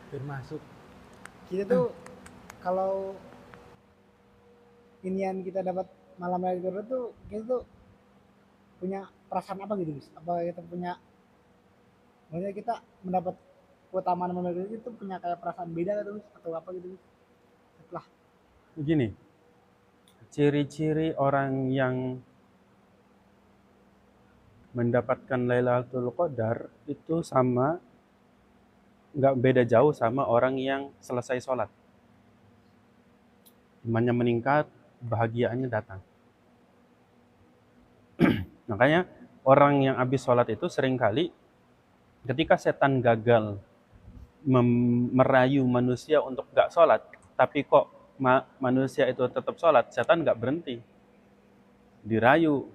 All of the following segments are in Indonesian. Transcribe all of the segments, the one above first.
Termasuk Kita tuh kalau inian kita dapat malam Lailatul Qadar tuh kita tuh punya perasaan apa gitu, Gus? Apa kita punya, maksudnya kita mendapat keutamaan malam Lailatul Qadar itu punya kayak perasaan beda gitu, Gus? Atau apa gitu, Gus? Setelah begini, ciri-ciri orang yang mendapatkan Lailatul Qadar itu sama, nggak beda jauh sama orang yang selesai sholat. Imannya meningkat, bahagiaannya datang. Makanya orang yang habis sholat itu seringkali ketika setan gagal merayu manusia untuk nggak sholat, tapi kok manusia itu tetap sholat, setan nggak berhenti. Dirayu,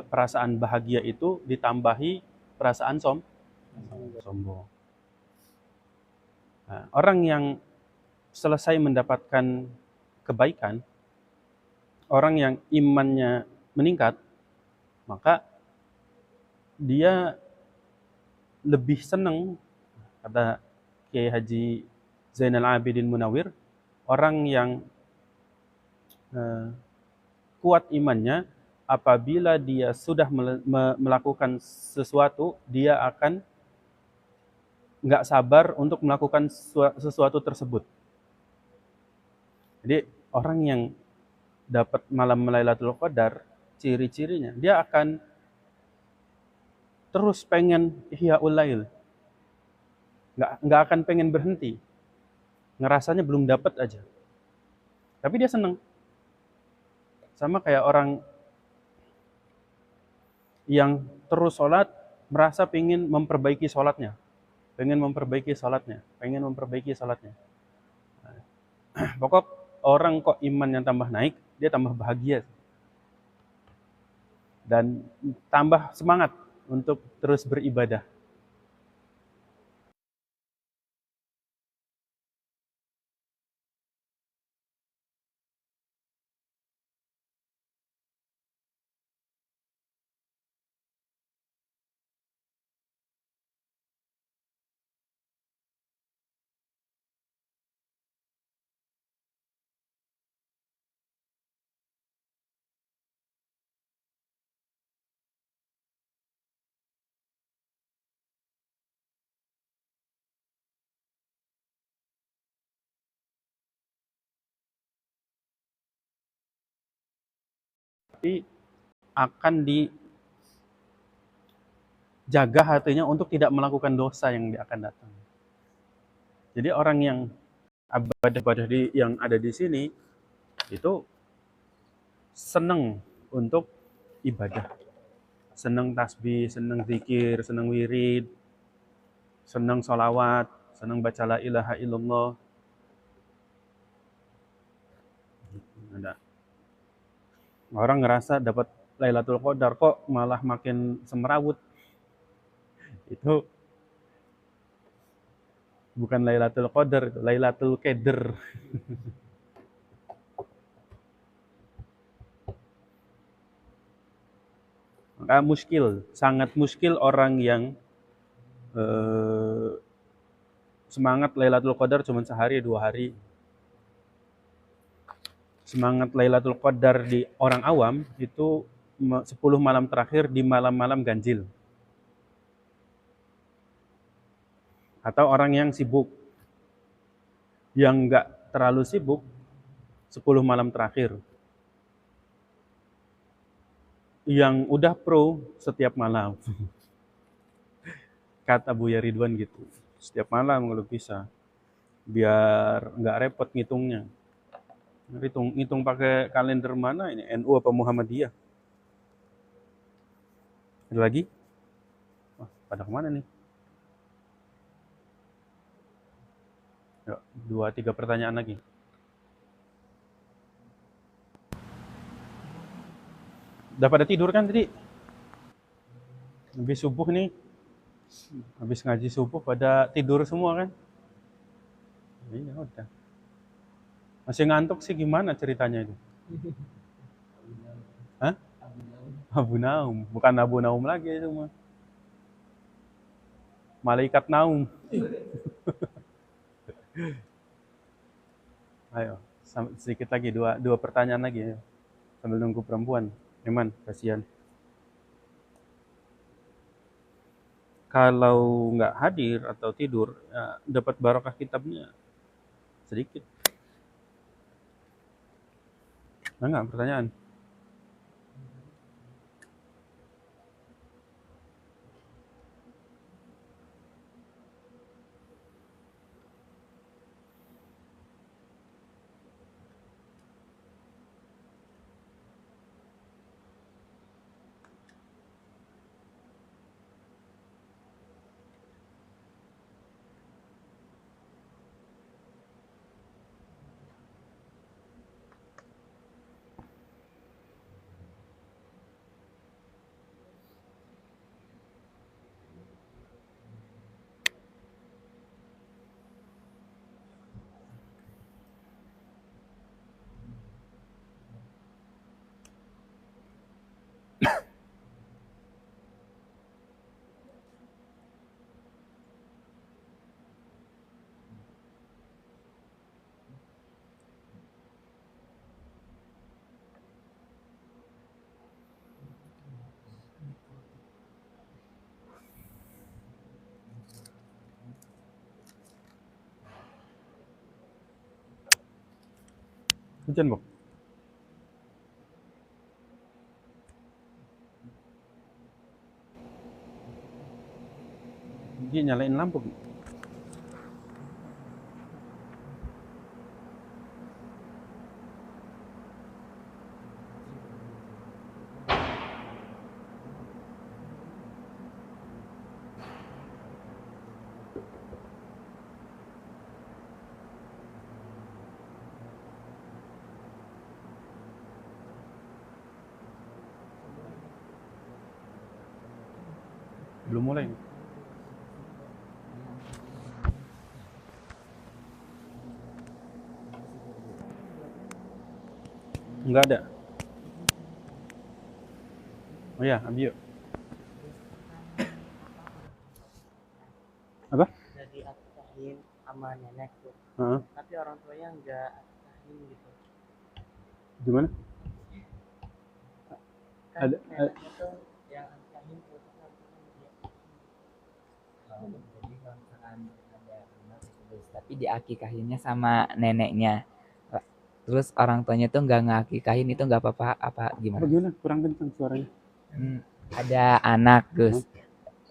perasaan bahagia itu ditambahi perasaan sombong. Nah, orang yang selesai mendapatkan kebaikan, orang yang imannya meningkat, maka dia lebih senang, kata Kiai Haji Zainal Abidin Munawir, orang yang kuat imannya, apabila dia sudah melakukan sesuatu, dia akan nggak sabar untuk melakukan sesuatu tersebut. Jadi orang yang dapat malam Lailatul Qadar, ciri-cirinya dia akan terus pengen ihyaul lail, nggak akan pengen berhenti, ngerasanya belum dapat aja, tapi dia seneng. Sama kayak orang yang terus sholat, merasa pengen memperbaiki sholatnya, pokok orang kok iman yang tambah naik, dia tambah bahagia dan tambah semangat untuk terus beribadah. Tapi akan dijaga hatinya untuk tidak melakukan dosa yang akan datang. Jadi orang yang ibadah yang ada di sini itu senang untuk ibadah, senang tasbih, senang zikir, senang wirid, senang sholawat, senang baca la ilaha illallah. Ada orang ngerasa dapat Lailatul Qadar kok malah makin semerawut. Itu bukan Lailatul Qadar, itu Lailatul Qadar. Maka sangat muskil orang yang semangat Lailatul Qadar cuma sehari 2 hari. Semangat Lailatul Qadar di orang awam itu 10 malam terakhir di malam-malam ganjil. Atau orang yang sibuk, yang nggak terlalu sibuk 10 malam terakhir. Yang udah pro setiap malam. Kata Buya Ridwan gitu. Setiap malam kalau bisa. Biar nggak repot ngitungnya. Ngitung pakai kalender mana ini? NU apa Muhammadiyah? Ada lagi? Wah, pada kemana nih? Yuk, 2-3 pertanyaan lagi. Udah pada tidur kan tadi? Habis subuh nih, habis ngaji subuh pada tidur semua kan? Iya udah. Masih ngantuk sih gimana ceritanya itu? Hah? Abu Naum, bukan Abu Naum lagi itu mah. Malaikat Naum. Ayo, sedikit lagi, dua pertanyaan lagi ya. Sambil nunggu perempuan. Iman, kasihan. Kalau nggak hadir atau tidur, ya, dapat barokah kitabnya sedikit. Nggak pertanyaan. Hujan, Bok. Dia nyalain lampu. Belum mulai. Enggak ada. Oh ya, ambil yuk. Apa? Jadi akikahin sama nenek tuh, Heeh. tapi orang tuanya nggak akikahin gitu. Gimana? Kan Ada, neneknya tuh yang akikahin tuh, tapi orang tuanya nggak diakikahin. Jadi kalau misalkan ada anak itu guys, tapi diakikahinnya sama neneknya. Terus orang tuanya tuh nggak ngakikahin, itu nggak apa-apa apa gimana? Bagaimana? Kurang kencang suaranya. Ada anak Gus,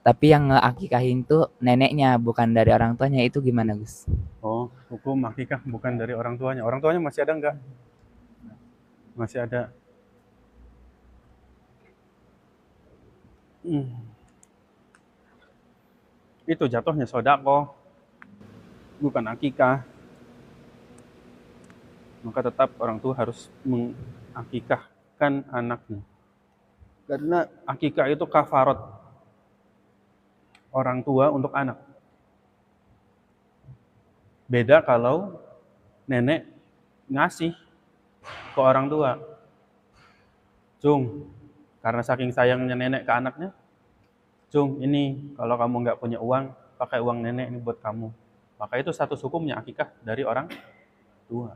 tapi yang ngakikahin tuh neneknya bukan dari orang tuanya, itu gimana Gus? Oh, hukum akikah bukan dari orang tuanya. Orang tuanya masih ada enggak? Masih ada. Itu jatuhnya sodako, bukan akikah. Maka tetap orang tua harus mengakikahkan anaknya. Karena akikah itu kafarat orang tua untuk anak. Beda kalau nenek ngasih ke orang tua. Cung, karena saking sayangnya nenek ke anaknya, Cung, ini kalau kamu nggak punya uang, pakai uang nenek ini buat kamu. Maka itu satu hukumnya akikah dari orang tua.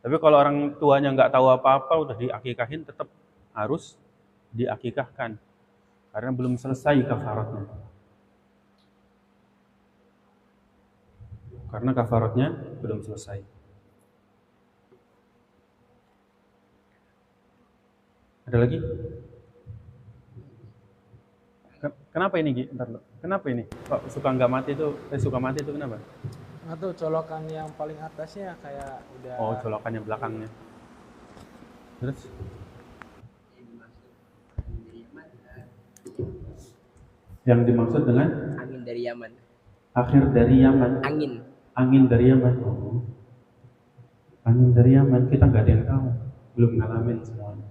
Tapi kalau orang tuanya nggak tahu apa-apa, udah diakikahin, tetap harus diakikahkan. Karena belum selesai kafaratnya. Karena kafaratnya belum selesai. Ada lagi? Kenapa ini, Gi? Bentar, kenapa ini? Kok suka nggak mati itu? Suka mati itu kenapa? Nah tuh colokan yang paling atasnya kayak udah. Oh, colokannya belakangnya. Terus? Yang dimaksud dengan Angin dari Yaman. akhir dari Yaman. Angin dari Yaman. Oh. Angin dari Yaman kita nggak ada yang tahu, belum ngalamin semuanya.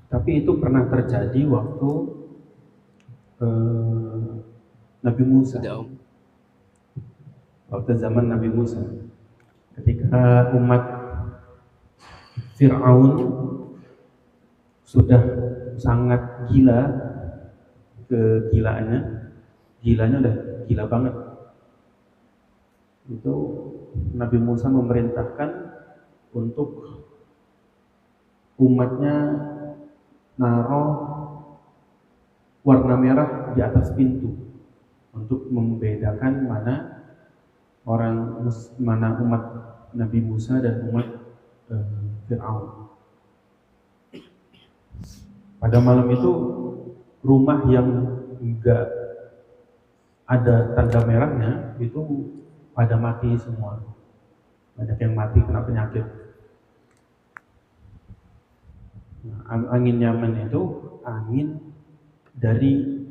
Tapi itu pernah terjadi waktu Nabi Musa. Waktu zaman Nabi Musa, ketika umat Fir'aun sudah sangat gila, gilanya udah gila banget. itu Nabi Musa memerintahkan untuk umatnya naruh warna merah di atas pintu untuk membedakan mana umat Nabi Musa dan umat Fir'aun. Pada malam itu rumah yang enggak ada tanda merahnya itu pada mati semua. Banyak yang mati kena penyakit. Nah, angin Yaman itu angin dari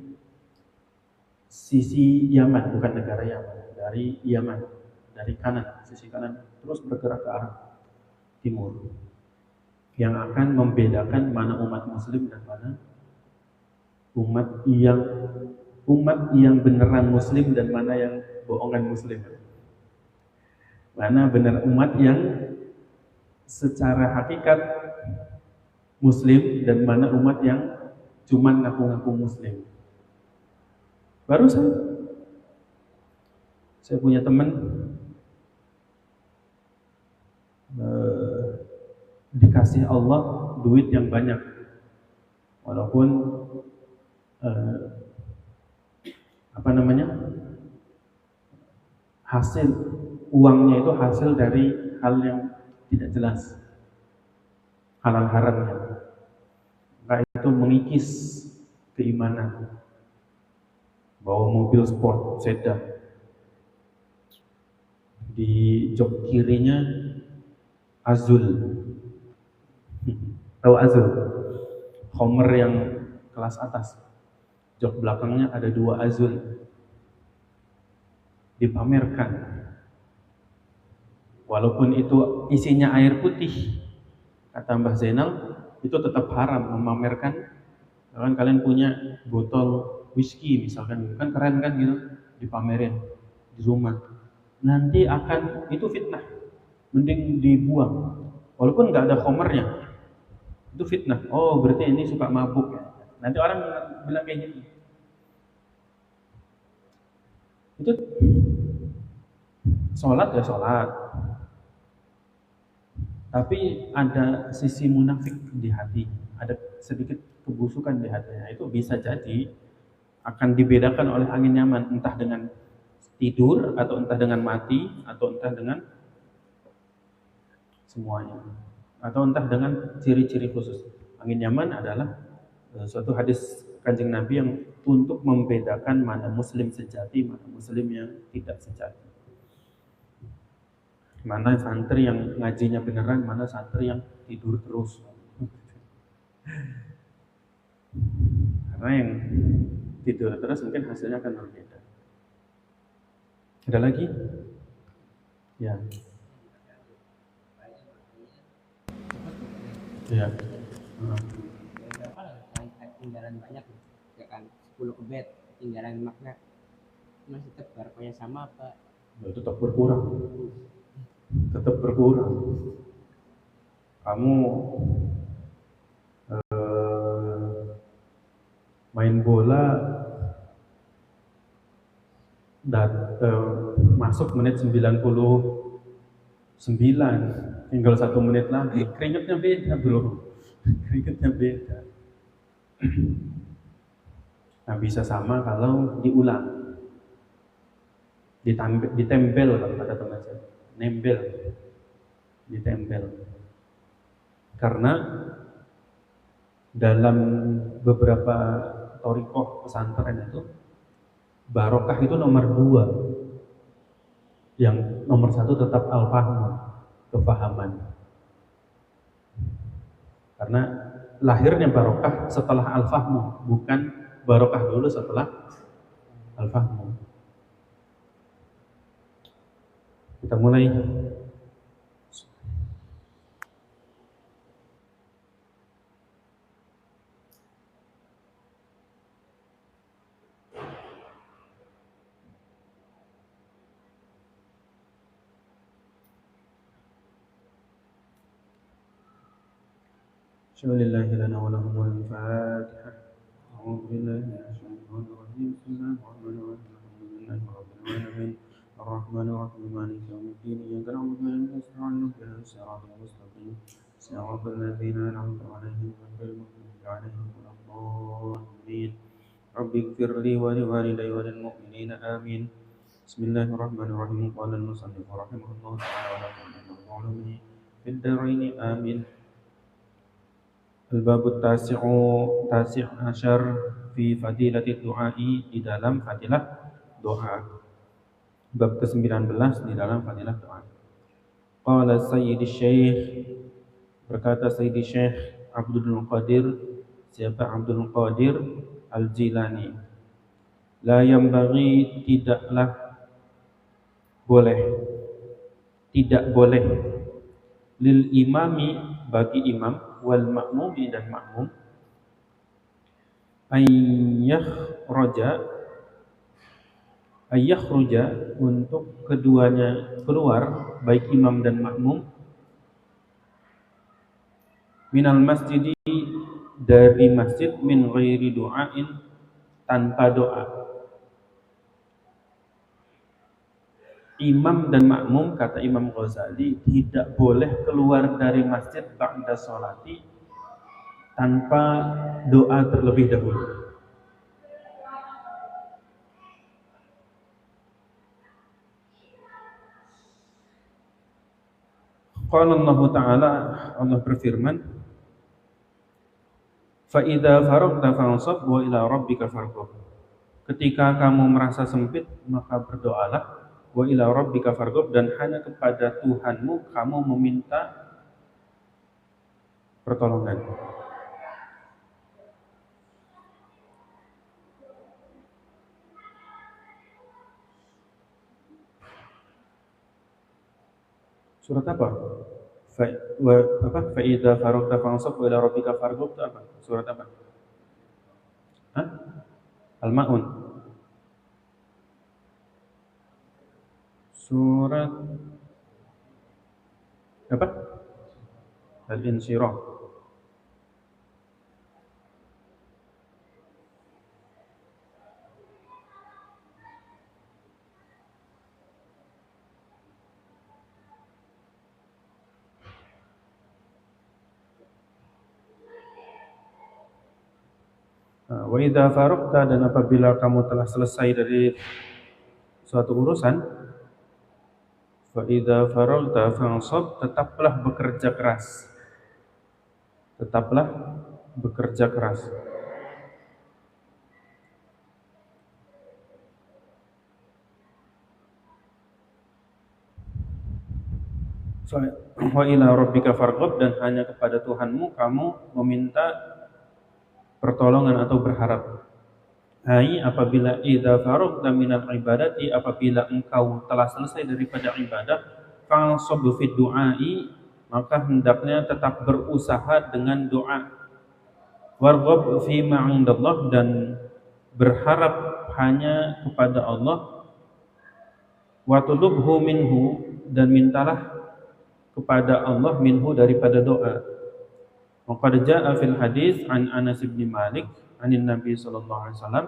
sisi Yaman, bukan negara Yaman, dari Yaman, dari kanan, sisi kanan, terus bergerak ke arah timur, yang akan membedakan mana umat Muslim dan mana umat yang beneran Muslim dan mana yang bohongan Muslim. Mana benar umat yang secara hakikat Muslim dan mana umat yang cuman ngaku-ngaku Muslim. Barusan saya punya teman dikasih Allah duit yang banyak, walaupun hasil uangnya itu hasil dari hal yang tidak jelas, halal haramnya. Maka itu mengikis keimanan. Bawa mobil sport sedan, di jok kirinya Azul, tahu Azul? Homer yang kelas atas. Jok belakangnya ada 2 Azul, dipamerkan. Walaupun itu isinya air putih, kata Mbah Zainal, itu tetap haram memamerkan. Kalau kalian punya botol whisky misalkan, kan keren kan gitu, dipamerin di rumah. Nanti akan itu fitnah, mending dibuang. Walaupun nggak ada homernya, itu fitnah. Oh berarti ini suka mabuk ya. Nanti orang bilang kayak gitu. Itu sholat ya sholat, tapi ada sisi munafik di hati, ada sedikit kebusukan di hatinya. Itu bisa jadi akan dibedakan oleh angin Yaman, entah dengan tidur, atau entah dengan mati, atau entah dengan semuanya, atau entah dengan ciri-ciri khusus. Angin Yaman adalah suatu hadis Kanjeng Nabi yang untuk membedakan mana Muslim sejati, mana Muslim yang tidak sejati, mana santri yang ngajinya beneran, mana santri yang tidur terus. Karena yang tidur terus mungkin hasilnya akan berbeda. Ada lagi? Ya. Ya. Berapa lah tinggalan banyak ya kan, 10 ke bed tinggalan makna masih tetap barokahnya sama apa? Ya, tetap berkurang. Tetap berkurang. Kamu main bola masuk menit 99, tinggal 1 menit lagi, keringetnya beda bro, keringetnya beda. Nah bisa sama kalau diulang, ditempel kalau kata teman saya, nempel, ditempel. Karena dalam beberapa thorikoh pesantren itu barokah itu nomor 2, yang nomor 1 tetap al-fahmu, kefahaman. Karena lahirnya barokah setelah al-fahmu, bukan barokah dulu setelah al-fahmu. Kita mulai. Bismillahirrahmanirrahim. Lana wa lahumul Fatihah. A'udzu billahi minasy syaithanir rajim. Bismillahirrahmanirrahim. Alhamdulillahirabbil alamin. Arrahmanir الرحيم مالك يوم الدين إياك نعبد وإياك نستعين اهدنا الصراط المستقيم صراط الذين أنعمت عليهم غير المغضوب عليهم ولا الضالين رب اغفر لي ولوالدي وللمؤمنين آمين بسم الله الرحمن الرحيم قال المصنف رحمه الله تعالى ونفعنا في الدارين آمين الباب التاسع عشر في فadilah du'ai di dalam fadilah doa. Bab ke-19 di dalam fadilah doa. Qala Sayyidi Syekh, berkata Sayyidi Syekh Abdul Qadir, siapa Abdul Qadir Al-Jilani, la yambaghi, tidak boleh lil imami, bagi imam, wal ma'mumi, dan makmum, ayyahruja, untuk keduanya keluar, baik imam dan makmum, minal masjidi, dari masjid, min ghairi du'ain, tanpa doa. Imam dan makmum, kata Imam Ghazali, tidak boleh keluar dari masjid ba'da sholati tanpa doa terlebih dahulu. Qala Allah Ta'ala, Allah berfirman, fa idza faragta fansab wa ila rabbika farghab. Ketika kamu merasa sempit, maka berdoalah, wa ila rabbika farghab, dan hanya kepada Tuhanmu kamu meminta pertolongan. Surat apa? Fa idza faragta fansab wa ila rabbika farghab itu apa? Surat apa? Hah? Al-Ma'un. Surat apa? Al-Insyirah. Wa idza faragta, dan apabila kamu telah selesai dari suatu urusan, fa idza faragta fansab, tetaplah bekerja keras. Tetaplah bekerja keras. Wa ila rabbika farghab, dan hanya kepada Tuhanmu kamu meminta pertolongan atau berharap. Hai, apabila idza faragta minal ibadati, apabila engkau telah selesai daripada ibadah, fansab fi du'ai, maka hendaknya tetap berusaha dengan doa. Warghab fi ma 'indallah, dan berharap hanya kepada Allah. Wa tudubhu minhu, dan mintalah kepada Allah minhu, daripada doa. Waqad jaa'a fil hadis an Anas bin Malik anin Nabi sallallahu alaihi wasallam,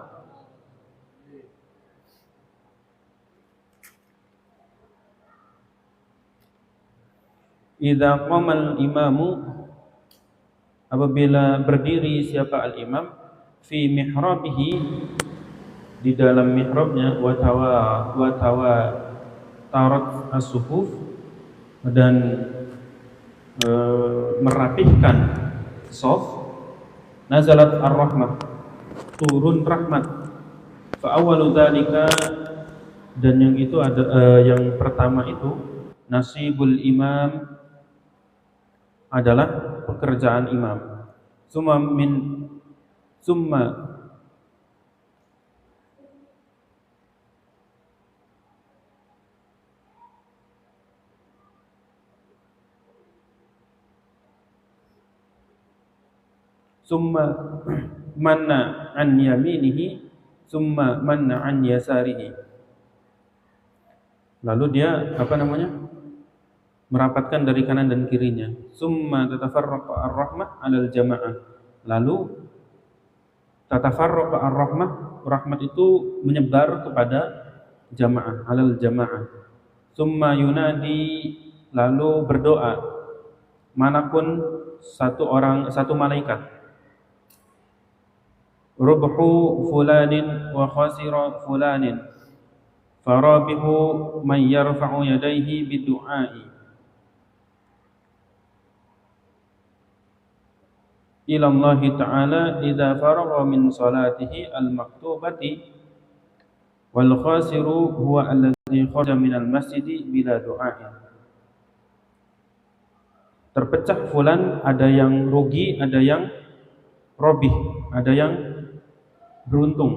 idza qamal imamu, apabila berdiri siapa al-imam, fi mihrabihi, di dalam mihrabnya, wa tarat as-suhuf, dan merapihkan sof, nazalat ar-rahmah, turun rahmat. Fa awwalu dzalika, dan yang itu ada yang pertama itu, nasibul imam, adalah pekerjaan imam. Summa manna an yaminihi, summa manna an yasarihi. Lalu dia merapatkan dari kanan dan kirinya. Summa tatafarraqa ar-rahmah 'alal jamaah. Lalu tatafarraqa ar-rahmah, rahmat itu menyebar kepada jamaah, 'alal jamaah, Summa yunadi, lalu berdoa manapun satu malaikat, rubhu fulanin wa khasira fulanin farabihu man yarfa'u yadayhi bidu'ai ila Allah Ta'ala idza faragha min salatihi al-maktubati wal khasiru huwa alladhi kharaja minal masjidi bila du'ain. Terpecah fulan, ada yang rugi, ada yang robih, ada yang beruntung.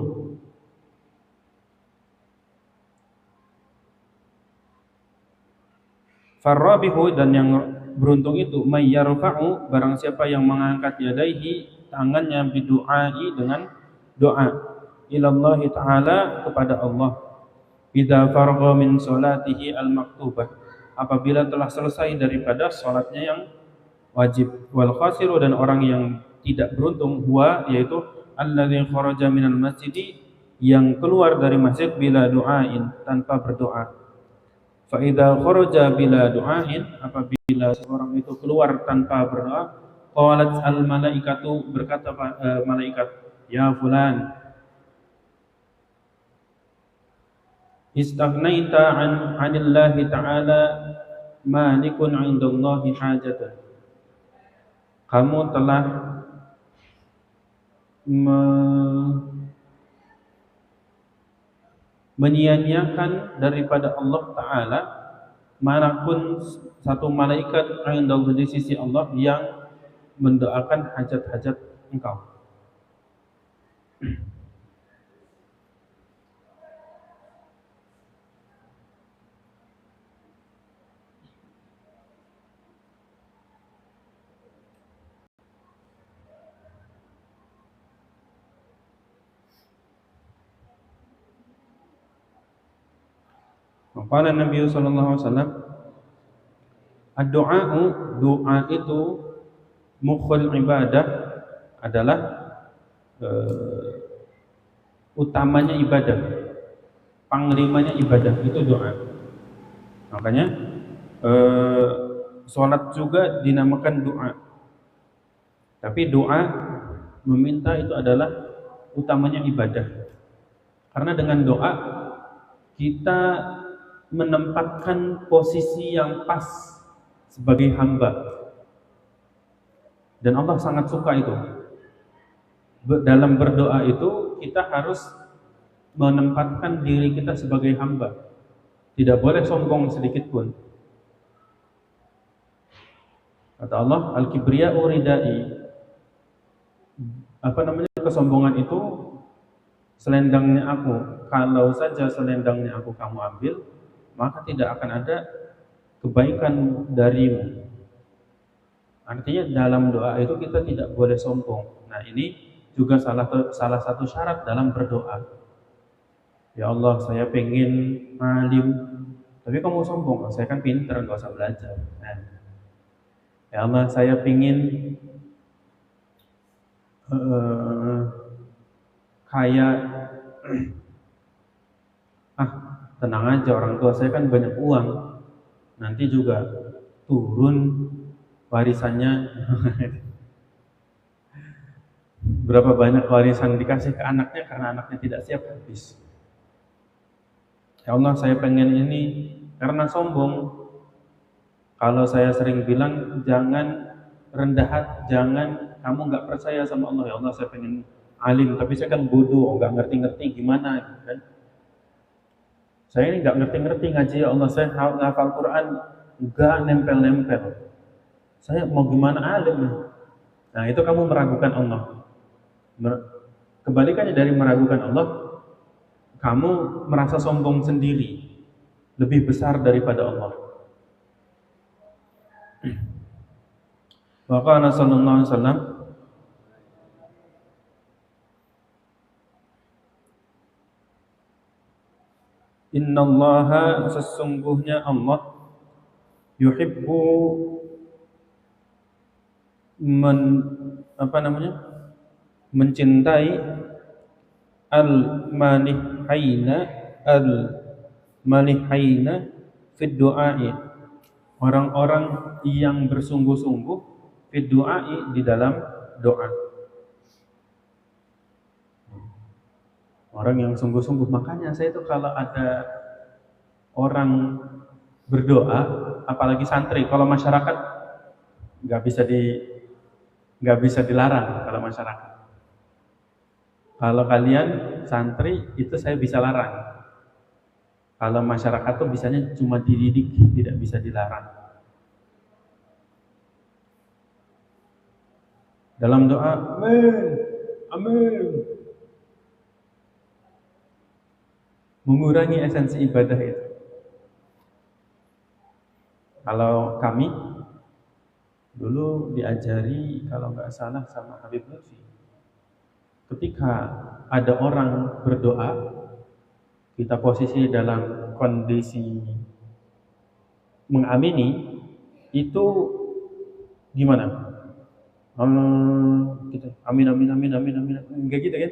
Farrabihu, dan yang beruntung itu may yarfa'u, barang siapa yang mengangkat yadaihi, tangannya, bidu'ai, dengan doa, ilallahi ta'ala, kepada Allah, idza faragha min salatihi al-maktubah, apabila telah selesai daripada salatnya yang wajib. Wal khasiru, dan orang yang tidak beruntung, huwa, yaitu alladzi kharaja minal masjidi, yang keluar dari masjid, bila du'ain, tanpa berdoa. Fa idza kharaja bila du'ain, apabila seorang itu keluar tanpa berdoa, qalat al malaikatu, berkata malaikat, ya fulan, istaghnaita anillahi ta'ala malikun 'indallahi hajatan, kamu telah menyia-nyiakan daripada Allah Ta'ala manapun satu malaikat indallah, di sisi Allah, yang mendoakan hajat-hajat engkau. Qala Nabi sallallahu alaihi wasallam, ad-du'a'u, doa itu, mukhul ibadah, adalah utamanya ibadah, panglimanya ibadah, itu doa. Makanya sholat juga dinamakan doa. Tapi doa meminta itu adalah utamanya ibadah. Karena dengan doa kita menempatkan posisi yang pas sebagai hamba, dan Allah sangat suka itu. Dalam berdoa itu kita harus menempatkan diri kita sebagai hamba, tidak boleh sombong sedikit pun. Kata Allah, al-kibriya'u ridai, kesombongan itu selendangnya aku. Kalau saja selendangnya aku kamu ambil, maka tidak akan ada kebaikan darimu. Artinya dalam doa itu kita tidak boleh sombong. Nah, ini juga salah satu syarat dalam berdoa. Ya Allah, saya pengen alim, tapi kamu sombong, saya kan pinter, nggak usah belajar. Nah, ya Allah, saya pengen kaya, tenang aja, orang tua saya kan banyak uang, nanti juga turun warisannya. Berapa banyak warisan dikasih ke anaknya karena anaknya tidak siap, habis. Ya Allah, saya pengen ini, karena sombong. Kalau saya sering bilang jangan rendah hati, jangan kamu nggak percaya sama Allah. Ya Allah, saya pengen alim, tapi saya kan bodoh, nggak ngerti-ngerti gimana, kan? Saya ini nggak ngerti-ngerti ngaji, ya Allah, saya hafal Quran nggak nempel-nempel. Saya mau gimana alim? Nah, itu kamu meragukan Allah. Kebalikannya dari meragukan Allah, kamu merasa sombong sendiri, lebih besar daripada Allah. Wa qala sallallahu alaihi wasallam, innallaha, sesungguhnya Allah, yuhibbu mencintai al-malihaina fid du'ai, orang-orang yang bersungguh-sungguh fid du'ai, di dalam doa. Orang yang sungguh-sungguh. Makanya saya itu kalau ada orang berdoa, apalagi santri, kalau masyarakat nggak bisa nggak bisa dilarang. Kalau masyarakat, kalau kalian santri itu saya bisa larang. Kalau masyarakat tuh bisanya cuma dididik, tidak bisa dilarang. Dalam doa, amin, amin, mengurangi esensi ibadah itu. Kalau kami dulu diajari, kalau nggak salah sama Habib Lutfi, ketika ada orang berdoa, kita posisi dalam kondisi mengamini, itu gimana? Gitu. Amin, amin, amin, amin, amin. Enggak gitu kan?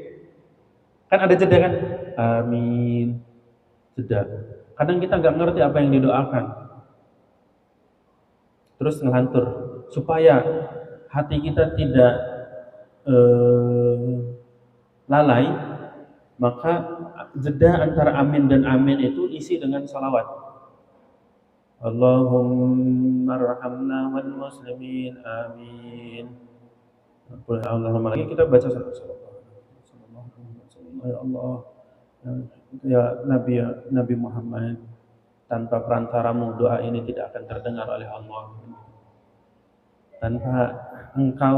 Kan ada jeda kan? Amin, jeda. Kadang kita nggak ngerti apa yang didoakan, terus ngelantur, supaya hati kita tidak lalai, maka jeda antara amin dan amin itu isi dengan salawat. Allahumma arhamna wal muslimin, amin. Allahumma, lagi kita baca sallallahu ya Allah, ya Nabi Muhammad, tanpa perantaramu doa ini tidak akan terdengar oleh Allah. Tanpa engkau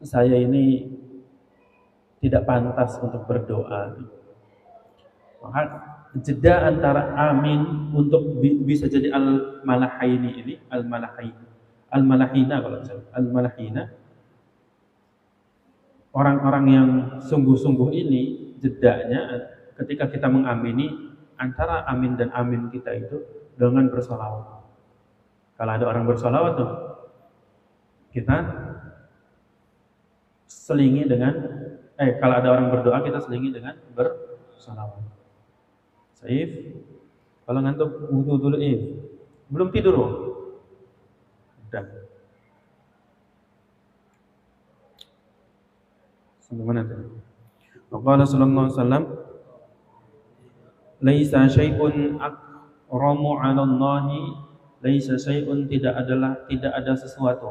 saya ini tidak pantas untuk berdoa. Maka jeda antara amin untuk bisa jadi al-malahaini ini, al-malahina, kalau misalnya al-malahina, orang-orang yang sungguh-sungguh ini, jedanya ketika kita mengamini, antara amin dan amin kita itu dengan bersolawat. Kalau ada orang bersolawat tuh, kita selingi dengan kalau ada orang berdoa, kita selingi dengan bersolawat. Saif, kalau ngantuk wudu dulu, belum tidur loh. Udah. Sampai mana tadi? Maqala sallallahu alaihi wasallam, laisa syai'un akramu 'ala Allahi, laisa syai'un, tidak ada sesuatu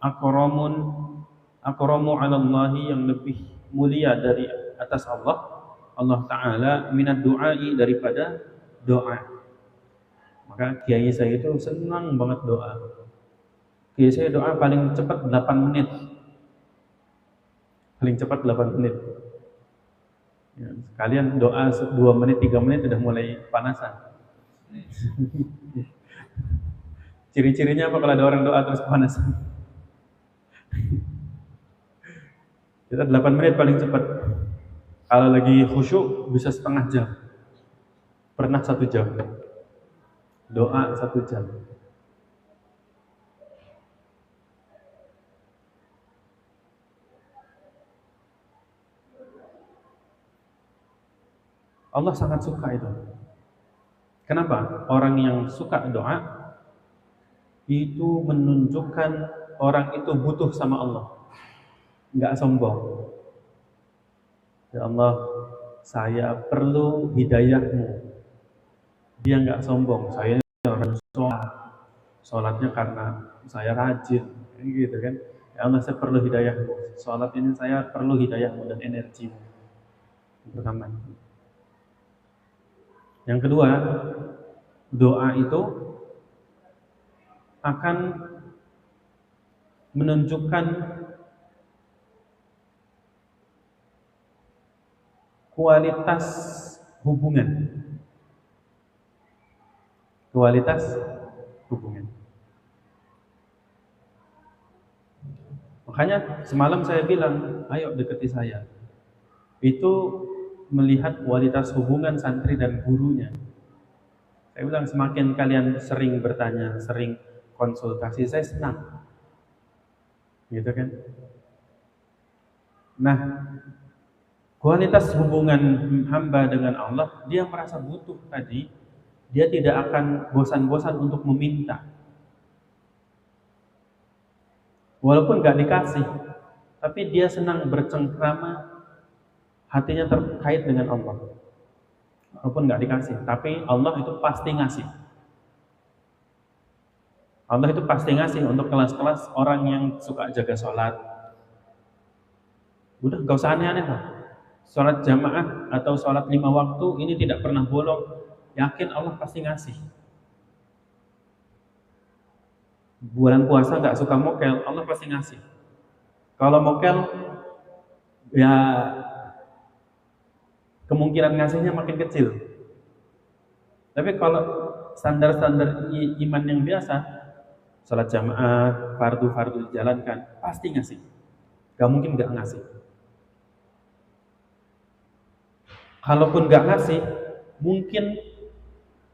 akramu 'ala Allahi, yang lebih mulia dari atas Allah Ta'ala, minad du'ai, daripada doa. Maka kiai saya itu senang banget doa. Kiai saya doa paling cepat 8 menit. Paling cepat 8 menit. Ya, kalian doa 2 menit, 3 menit sudah mulai panasan. Ciri-cirinya apa kalau ada orang doa terus panasan? Kita 8 menit paling cepat. Kalau lagi khusyuk bisa setengah jam. Pernah 1 jam. Doa 1 jam. Allah sangat suka itu. Kenapa? Orang yang suka doa itu menunjukkan orang itu butuh sama Allah, nggak sombong. Ya Allah, saya perlu hidayahmu. Dia nggak sombong. Saya orang sholatnya karena saya rajin, gitu kan? Ya Allah, saya perlu hidayahmu. Sholat ini saya perlu hidayahmu dan energimu. Pertama. Yang kedua, doa itu akan menunjukkan kualitas hubungan. Kualitas hubungan. Makanya semalam saya bilang, ayo deketi saya. Itu melihat kualitas hubungan santri dan gurunya. Saya bilang semakin kalian sering bertanya, sering konsultasi, saya senang. Gitu kan? Nah, kualitas hubungan hamba dengan Allah, dia merasa butuh tadi, dia tidak akan bosan-bosan untuk meminta. Walaupun nggak dikasih, tapi dia senang bercengkrama, hatinya terkait dengan Allah. Walaupun nggak dikasih, tapi Allah itu pasti ngasih. Allah itu pasti ngasih untuk kelas-kelas orang yang suka jaga sholat. Udah gak usah aneh-aneh lah. Sholat jamaah atau sholat 5 waktu ini tidak pernah bolong. Yakin Allah pasti ngasih. Bulan puasa gak suka mokel, Allah pasti ngasih. Kalau mokel, ya kemungkinan ngasihnya makin kecil. Tapi kalau standar-standar iman yang biasa, sholat jamaah, fardu-fardu dijalankan, pasti ngasih. Gak mungkin gak ngasih. Kalaupun gak ngasih, mungkin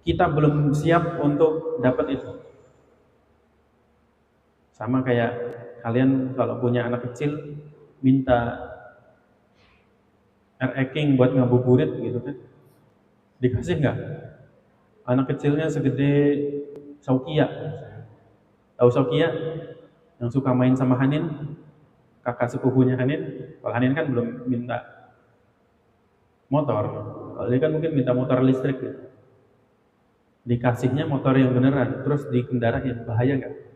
kita belum siap untuk dapat itu. Sama kayak kalian kalau punya anak kecil, minta air buat ngabuburit gitu kan. Dikasih nggak? Anak kecilnya segede Saukia. Tahu Saukia? Yang suka main sama Hanin, kakak sepupunya Hanin. Kalau Hanin kan belum minta motor. Kalau dia kan mungkin minta motor listrik gitu. Dikasihnya motor yang beneran, terus dikendarain, bahaya nggak?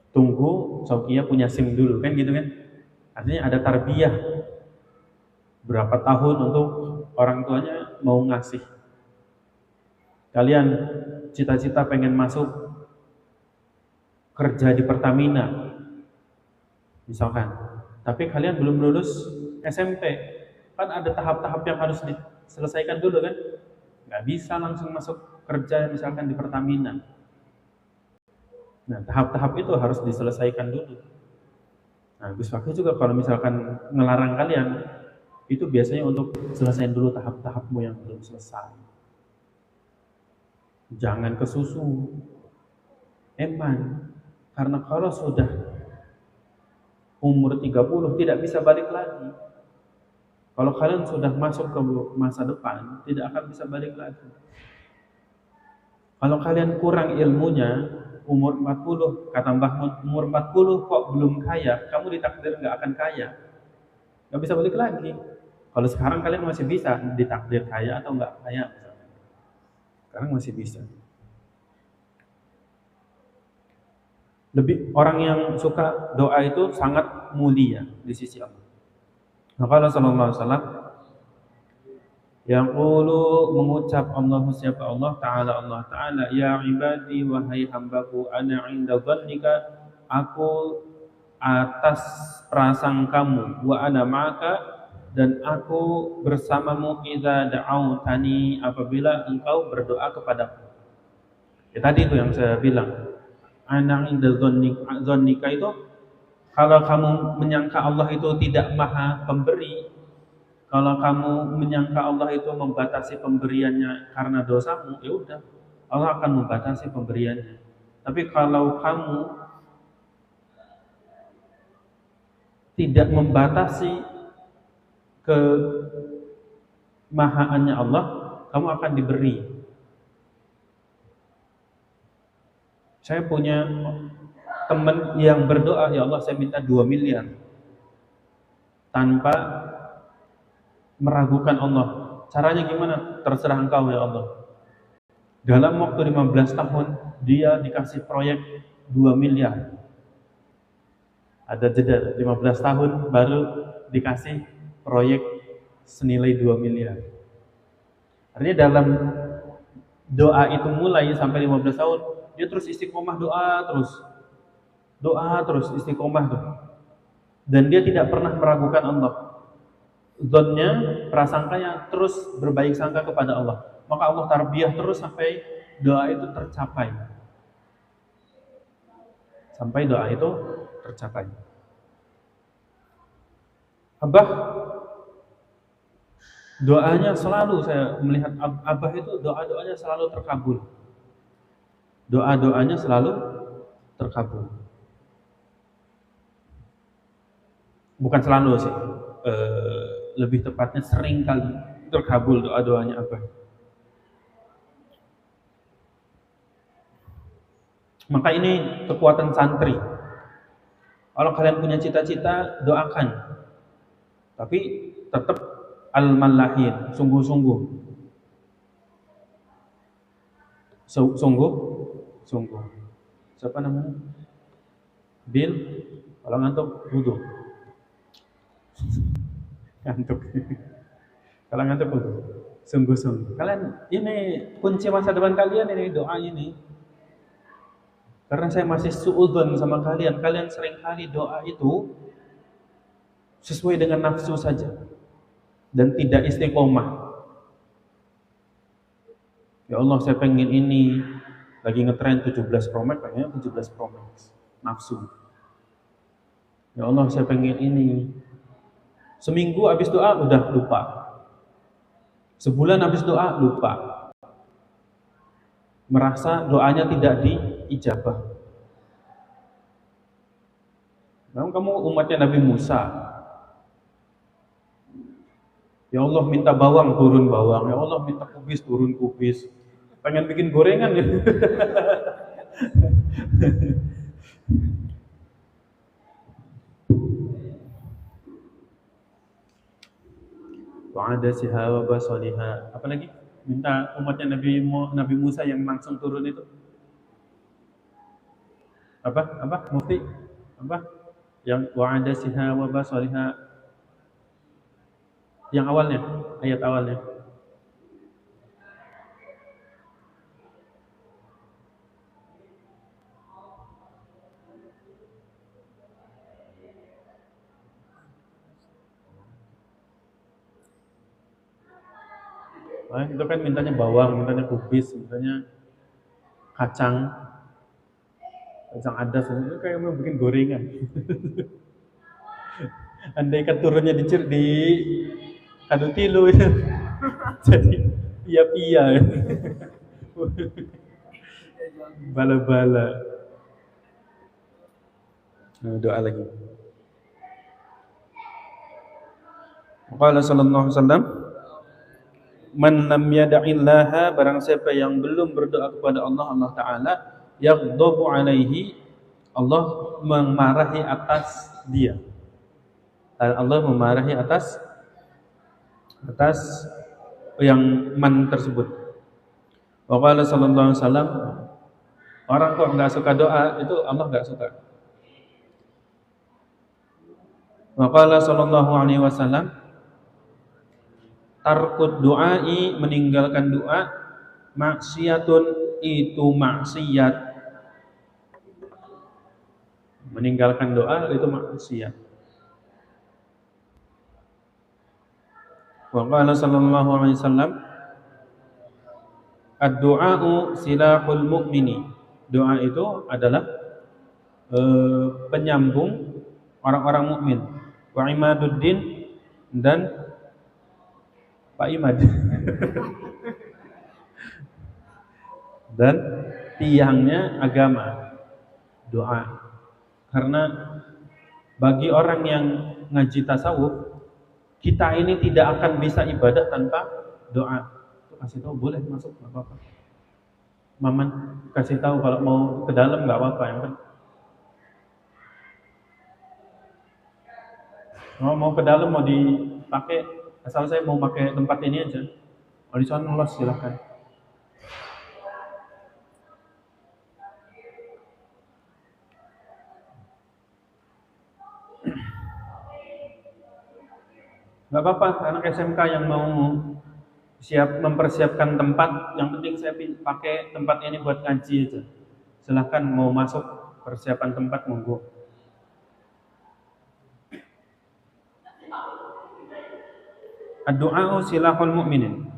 Tunggu Saukia punya SIM dulu kan gitu kan. Artinya ada tarbiyah berapa tahun untuk orang tuanya mau ngasih. Kalian cita-cita pengen masuk kerja di Pertamina misalkan, tapi kalian belum lulus SMP, kan ada tahap-tahap yang harus diselesaikan dulu kan. Nggak bisa langsung masuk kerja misalkan di Pertamina. Nah, tahap-tahap itu harus diselesaikan dulu. Nah, Gus Fakih juga kalau misalkan ngelarang kalian, itu biasanya untuk selesaiin dulu tahap-tahapmu yang belum selesai. Jangan kesusu. Eman. Karena kalau sudah umur 30 tidak bisa balik lagi. Kalau kalian sudah masuk ke masa depan, tidak akan bisa balik lagi. Kalau kalian kurang ilmunya, umur 40, kata Mbah Mun, umur 40 kok belum kaya, kamu ditakdir nggak akan kaya. Nggak bisa balik lagi. Kalau sekarang kalian masih bisa ditakdir kaya atau nggak kaya. Sekarang masih bisa. Lebih orang yang suka doa itu sangat mulia di sisi Allah. Maka Rasulullah SAW yang mengucap siapa Allah Ta'ala, ya ibadi wahai hambaku, ana inda dhannika, aku atas prasangkamu, wa ana ma'aka, dan aku bersamamu, idza da'autani, apabila engkau berdoa kepadaku. Ya, tadi itu yang saya bilang, ana inda dhannika itu kalau kamu menyangka Allah itu tidak maha pemberi, kalau kamu menyangka Allah itu membatasi pemberiannya karena dosamu, ya udah, Allah akan membatasi pemberiannya. Tapi kalau kamu tidak membatasi kemahaannya Allah, kamu akan diberi. Saya punya teman yang berdoa, ya Allah saya minta 2 miliar tanpa meragukan Allah. Caranya gimana? Terserah engkau ya Allah. Dalam waktu 15 tahun dia dikasih proyek 2 miliar. Ada jeda 15 tahun baru dikasih proyek senilai 2 miliar. Artinya dalam doa itu mulai sampai 15 tahun dia terus istiqomah doa terus istiqomah tuh. Dan dia tidak pernah meragukan Allah. Zonnya, prasangkanya terus berbaik sangka kepada Allah. Maka Allah tarbiyah terus sampai doa itu tercapai. Sampai doa itu tercapai. Abah, doanya selalu, saya melihat Abah itu doa-doanya selalu terkabul. Doa-doanya selalu terkabul. Bukan selalu sih. Lebih tepatnya sering kali terkabul doa-doanya Abah. Maka ini kekuatan santri. Kalau kalian punya cita-cita, doakan. Tapi tetap al-mallahin, sungguh-sungguh. Sungguh. Siapa namanya? Bil, kalau ngantuk wudu. Ngantuk. Kalau ngantuk wudu. Sungguh-sungguh. Kalian ini kunci masa depan kalian ini doa ini. Karena saya masih suudzon sama kalian. Kalian seringkali doa itu sesuai dengan nafsu saja dan tidak istiqomah. Ya Allah, saya pengen ini, lagi ngetren 17 Pro Max, pengennya 17 Pro Max. Nafsu. Ya Allah, saya pengen ini. Seminggu habis doa udah lupa. Sebulan habis doa lupa. Merasa doanya tidak diijabah. Memang kamu umatnya Nabi Musa. Ya Allah, minta bawang turun bawang. Ya Allah, minta kubis turun kubis. Pengen bikin gorengan ya. Wa'adasiha wa basaliha. Apa lagi? Minta umatnya Nabi Musa yang langsung turun itu. Apa? Mufti? Apa? Yang wa'adasiha wa basaliha. Yang awalnya, ayat awalnya. Itu kan mintanya bawang, mintanya kubis, mintanya kacang adas, itu kayak mau bikin gorengan. Andaikan turunnya di kadu tilu itu, jadi pia-pia, bala-bala. Nah, doa lagi. Qala sallallahu alaihi wasallam, man lam yada'illaha, barang siapa yang belum berdoa kepada Allah Ta'ala, yaghdabu alaihi, Allah memarahi atas dia. Allah memarahi atas yang man tersebut. Wa qala sallallahu alaihi wasallam, orang kok enggak suka doa, itu Allah enggak suka. Wa qala sallallahu alaihi wasallam, tarkut du'ai, meninggalkan doa, maksiatun, itu maksiat. Meninggalkan doa itu maksiat. Wa qala sallallahu alaihi wasallam, ad-du'a'u silahul mu'mini. Doa itu adalah penyambung orang-orang mukmin. Wa imaduddin, dan Pak Imad. Dan tiangnya agama, doa. Karena bagi orang yang ngaji tasawuf, kita ini tidak akan bisa ibadah tanpa doa. Kasih tahu boleh masuk, nggak apa-apa. Maman kasih tahu kalau mau ke dalam nggak apa-apa, yang kan. Mau ke dalam, mau dipakai, asal saya mau pakai tempat ini aja. Kalau di sana los silahkan. Nggak apa-apa, anak SMK yang mau mempersiapkan tempat, yang penting saya pakai tempat ini buat ngaji aja. Silahkan mau masuk persiapan tempat, monggo. Ad-du'a'u silahul mu'minin.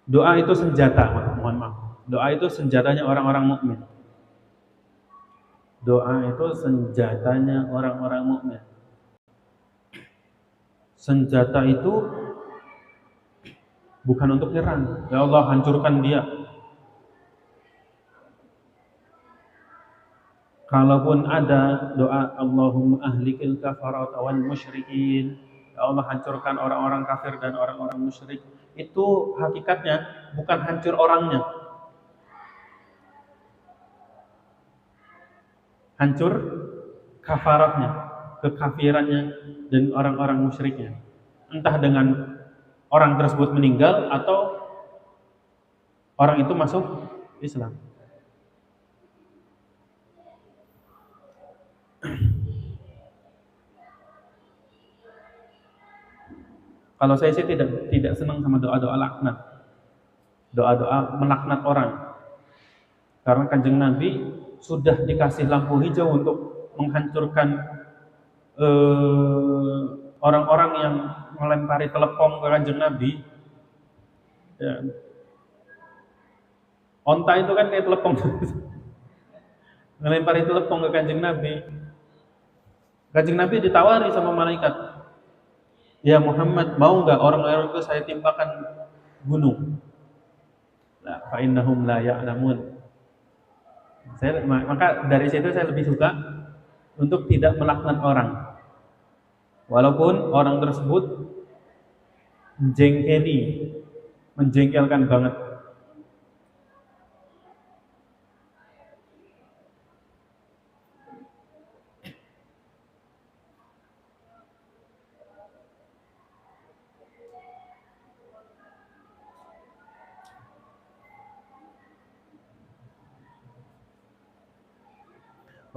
Doa itu senjata, mohon maaf. Doa itu senjatanya orang-orang mukmin. Doa itu senjatanya orang-orang mukmin. Senjata itu bukan untuk nyerang. Ya Allah, hancurkan dia. Kalaupun ada doa Allahumma ahlikil kafarata wal musyrikin, Ya Allah, hancurkan orang-orang kafir dan orang-orang musyrik. Itu hakikatnya bukan hancur orangnya, hancur kafaratnya, kekafirannya dan orang-orang musyriknya. Entah dengan orang tersebut meninggal atau orang itu masuk Islam. Kalau saya sih tidak senang sama doa-doa laknat, doa-doa melaknat orang, karena Kanjeng Nabi sudah dikasih lampu hijau untuk menghancurkan orang-orang yang melempari telepon ke Kanjeng Nabi. Ya. Onta itu kan kayak telepon, melempari telepon ke Kanjeng Nabi. Kanjeng Nabi ditawari sama malaikat, ya Muhammad, mau nggak orang-orang itu saya timpakan gunung? Nah, fa innahum la ya'lamun. Maka dari situ saya lebih suka untuk tidak melaknat orang, walaupun orang tersebut menjengkelkan banget.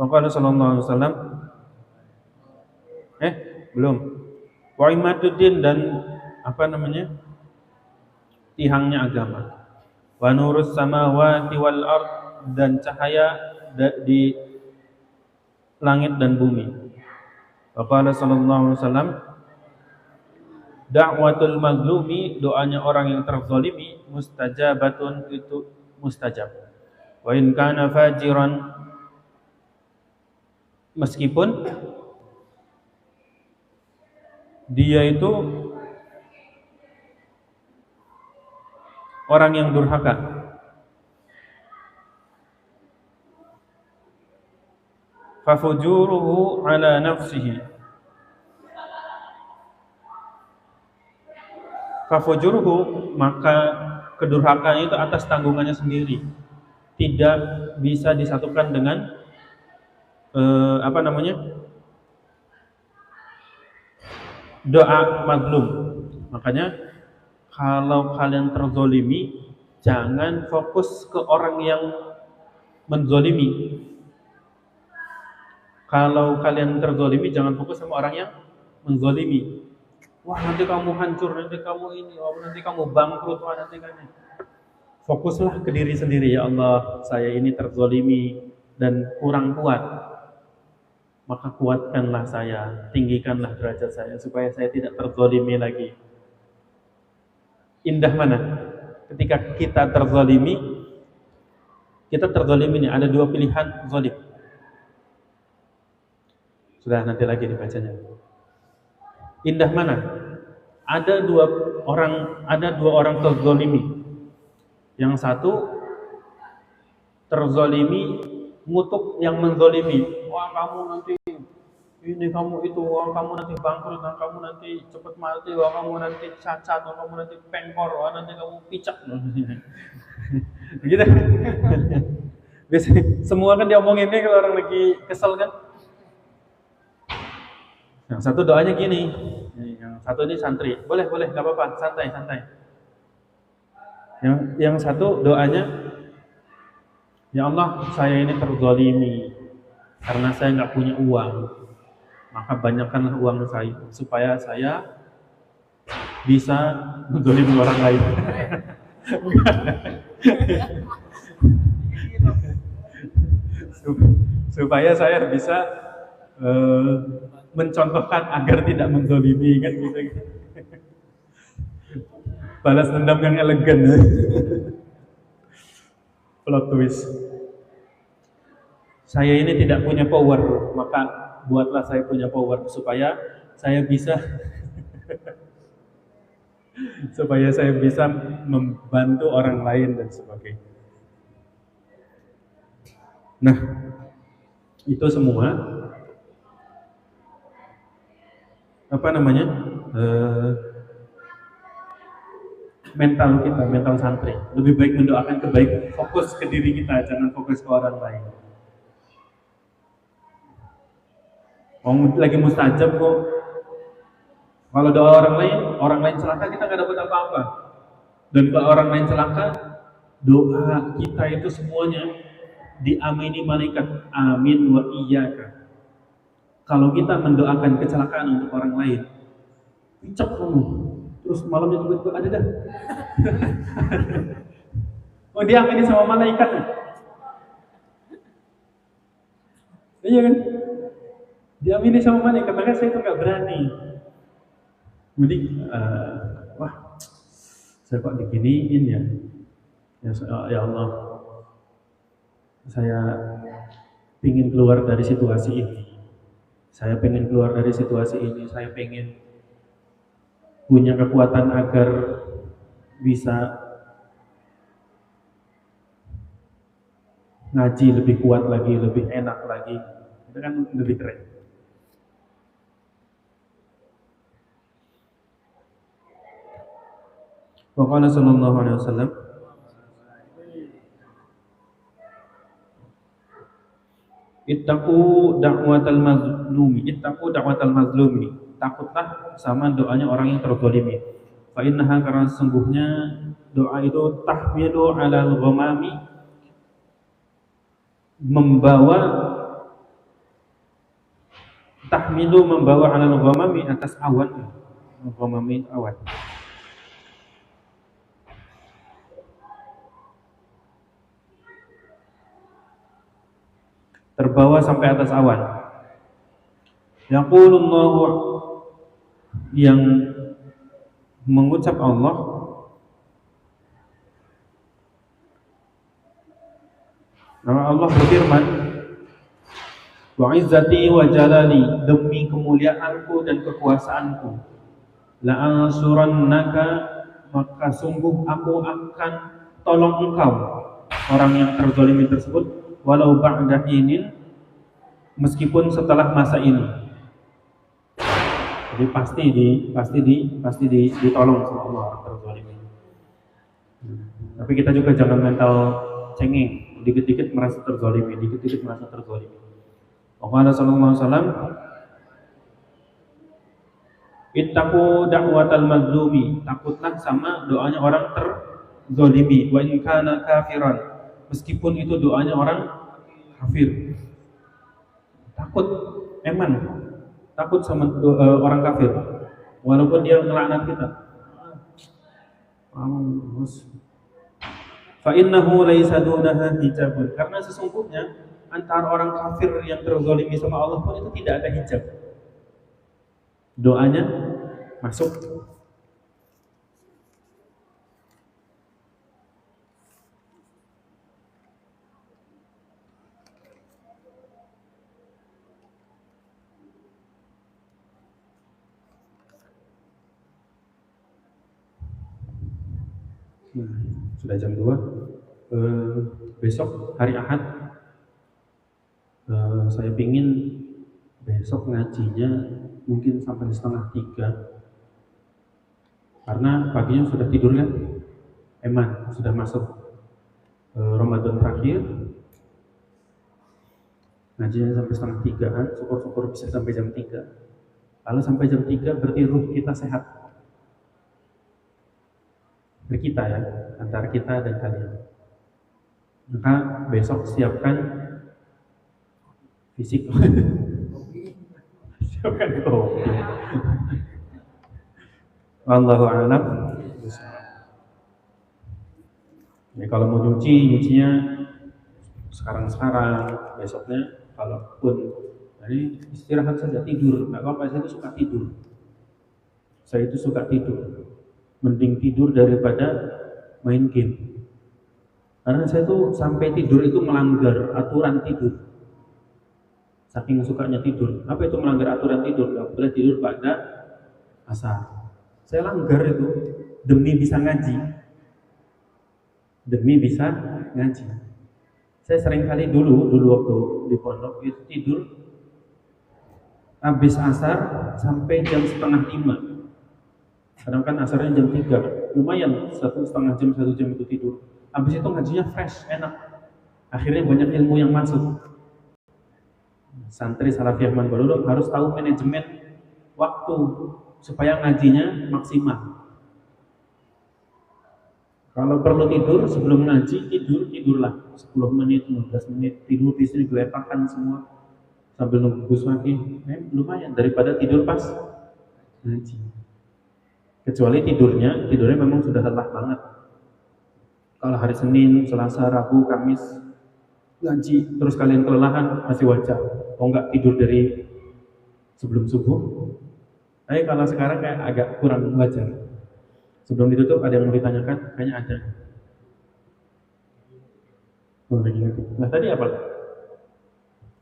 Maka Rasulullah SAW, belum. Wa imaduddin, dan tihangnya agama. Wa nurus samawati wal ard, dan cahaya di langit dan bumi. Maka Rasulullah SAW, da'watul mazlumi, doanya orang yang terzalimi, mustajabatun, itu mustajab. Wa in kana fajiran, meskipun dia itu orang yang durhaka. Fafujuruhu ala nafsihi. Fafujuruhu, maka kedurhakaan itu atas tanggungannya sendiri, tidak bisa disatukan dengan doa mazlum. Makanya kalau kalian terzolimi, jangan fokus ke orang yang menzolimi. Kalau kalian terzolimi, jangan fokus sama orang yang menzolimi. Wah, nanti kamu hancur, nanti kamu ini, wah, nanti kamu bangkrut, wah, nanti kamu. Fokuslah ke diri sendiri. Ya Allah, saya ini terzolimi dan kurang kuat, maka kuatkanlah saya, tinggikanlah derajat saya supaya saya tidak terzalimi lagi. Indah mana ketika kita terzalimi ini ada dua pilihan zalim. Sudah, nanti lagi dibacanya. Indah mana? Ada dua orang terzalimi. Yang satu terzalimi ngutuk yang menzalimi. Wah, kamu nanti ini, kamu itu, wah, kamu nanti bangkrut, wah, kamu nanti cepat mati, wah, kamu nanti cacat, wah, kamu nanti pengkor, wah, nanti kamu picak. Begitu. Biasanya semua kan diomongin ini kalau orang lagi kesel kan. Yang satu doanya gini, yang satu ini santri, boleh, nggak apa-apa, santai. Yang satu doanya, ya Allah, saya ini terzalimi karena saya nggak punya uang, maka banyakkanlah uang saya supaya saya bisa menzalimi orang lain. Supaya saya bisa mencontohkan agar tidak menzalimi, kan gitu. Balas dendam yang elegan. Plot twist. Saya ini tidak punya power, maka buatlah saya punya power supaya saya bisa membantu orang lain dan sebagainya. Nah, itu semua eh, mental kita, mental santri. Lebih baik mendoakan kebaikan, fokus ke diri kita, jangan fokus ke orang lain. Lagi mustajab kok. Kalau doa orang lain celaka kita nggak dapat apa-apa. Dan kalau orang lain celaka, doa kita itu semuanya diamini malaikat. Amin wa iyyaka. Kalau kita mendoakan kecelakaan untuk orang lain, picek kamu. Terus malamnya tiba-tiba ada dah. Oh, diamini sama malaikat. Iya kan? Diamini sama malaikat, makanya saya itu nggak berani. Jadi, wah, saya kok diginiin ya. Ya Allah, saya ingin keluar dari situasi ini. Saya pengen keluar dari situasi ini. Saya pengen punya kekuatan agar bisa ngaji lebih kuat lagi, lebih enak lagi. Itu kan lebih keren. Wa qala sallallahu alaihi wasallam, ittaqu da'watal mazlumi. Takutlah sama doanya orang yang terzalimi. Fa innaha, karena sesungguhnya doa itu tahmilu 'alal ghamami, membawa 'alal ghamami, atas awan. Ghamami awan. Terbawa sampai atas awan. Yaqulullahu, yang mengucap Allah, Allah berfirman, wa izzati wa jalali, demi kemuliaanku dan kekuasaanku, la ansurannaka, maka sungguh aku akan tolong engkau, orang yang terzalimi tersebut, walau ba'da hinin, meskipun setelah masa ini. Jadi pasti ditolong sama Allah orang terzalimi. Tapi kita juga jangan mental cengeng, dikit-dikit merasa terzalimi, Qala sallallahu alaihi wasallam, ittaqu da'watal mazlumi, takutlah sama doanya orang terzalimi, wa in kana kafiran, meskipun itu doanya orang kafir. Takut sama orang kafir, walaupun dia ngelaknat kita. Fa innahu laisa dunaha hijabun, karena sesungguhnya antara orang kafir yang terzalimi sama Allah pun itu tidak ada hijab. Doanya masuk. Sudah jam 2. Besok hari Ahad, saya pingin besok ngajinya mungkin sampai 2:30, karena paginya sudah tidur kan, sudah masuk Ramadan terakhir, ngajinya sampai 2:30-an, syukur-syukur bisa sampai jam 3. Kalau sampai jam 3 berarti ruh kita sehat. Kita ya, antara kita dan kalian. Maka besok siapkan fisik. Siapkan kopi. Wallahu a'lam. Ya, kalau mau nyucinya sekarang, besoknya kalaupun jadi istirahat saja, tidur, nggak apa-apa. Saya itu suka tidur. Mending tidur daripada main game. Karena saya tuh sampai tidur itu melanggar aturan tidur. Saking sukanya tidur. Apa itu melanggar aturan tidur? Gak boleh tidur pada asar. Saya langgar itu demi bisa ngaji. Saya sering kali dulu waktu di pondok itu tidur habis asar sampai jam 4:30. Kadang kan asarnya jam 3, lumayan 1,5 jam, 1 jam itu tidur. Habis itu ngajinya fresh, enak. Akhirnya banyak ilmu yang masuk. Santri Salafiyah Manbaludok harus tahu manajemen waktu supaya ngajinya maksimal. Kalau perlu tidur sebelum ngaji, tidurlah 10 menit, 15 menit, tidur di sini dilepaskan semua sambil nunggu lagi. Lumayan daripada tidur pas ngaji. Kecuali tidurnya memang sudah lelah banget. Kalau hari Senin, Selasa, Rabu, Kamis ngaji terus kalian kelelahan masih wajar. Oh enggak tidur dari sebelum subuh. Tapi kalau sekarang kayak agak kurang wajar. Sebelum ditutup ada yang mau ditanyakan? Kayaknya ada. Oh, lagi. Nah tadi apa?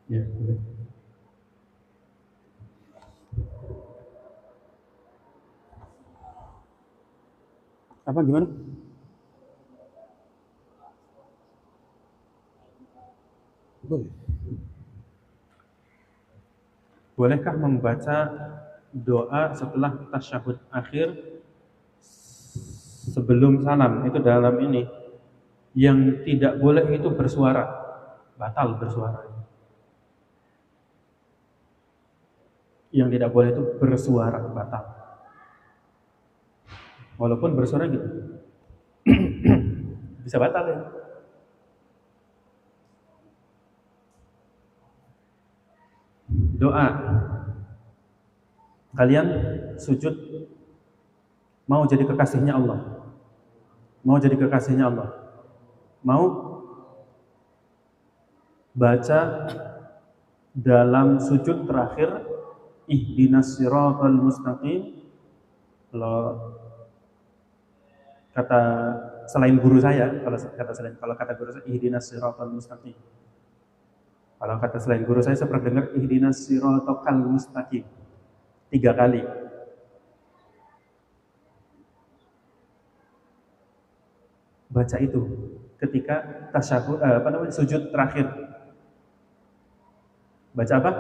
Ya, boleh. Apa gimana? Boleh. Bolehkah membaca doa setelah tasyahud akhir sebelum salam? Itu dalam ini. Yang tidak boleh itu bersuara, batal bersuara. Yang tidak boleh itu bersuara, batal. Walaupun bersuara gitu, bisa batal ya. Doa. Kalian sujud mau jadi kekasihnya Allah. Mau jadi kekasihnya Allah. Mau baca dalam sujud terakhir ihdinas siratal mustaqim. Kata selain guru saya, kalau kata guru saya ihdinas siratal mustaqim. Kalau kata selain guru saya pernah dengar ihdinas siratal mustaqim 3 kali. Baca itu ketika tasyahud sujud terakhir. Baca apa?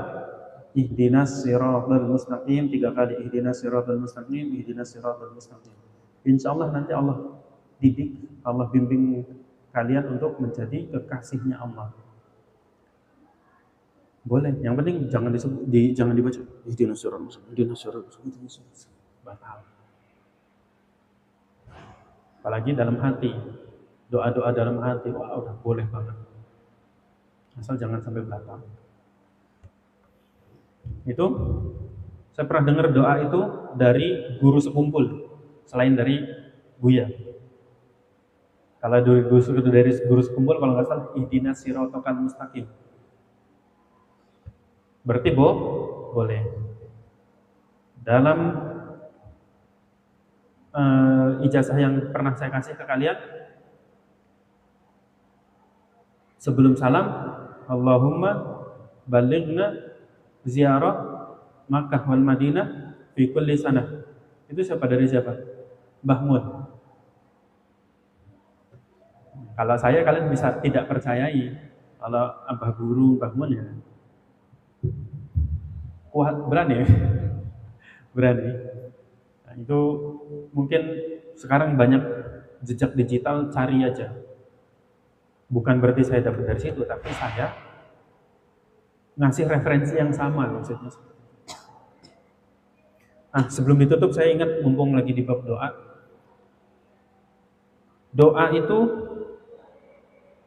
Ihdinas siratal mustaqim 3 kali. Ihdinas siratal mustaqim, ihdinas siratal mustaqim. Insyaallah nanti Allah didik, Allah bimbing kalian untuk menjadi kekasihnya Allah. Boleh, yang penting jangan dibaca ihdinas siratal mustaqim, ihdinas siratal mustaqim. Batal. Apalagi dalam hati. Doa-doa dalam hati, wah udah boleh banget. Asal jangan sampai batal. Itu saya pernah dengar doa itu dari guru sekumpul selain dari Buya. Kalau dari guru sekumpul kalau nggak salah ihdinas siratal mustaqim. Berarti boleh. Dalam ijazah yang pernah saya kasih ke kalian sebelum salam, Allahumma balighna ziarah Makkah wal Madinah fi kulli sanah. Itu dari siapa? Mbah Mun. Kalau saya kalian bisa tidak percayai. Kalau Abah Guru, Mbah Mun ya kuat, berani. Berani. Nah, itu mungkin sekarang banyak jejak digital, cari aja. Bukan berarti saya dapat dari situ, tapi saya ngasih referensi yang sama maksudnya. Nah, sebelum ditutup saya ingat mumpung lagi di bab doa. Doa itu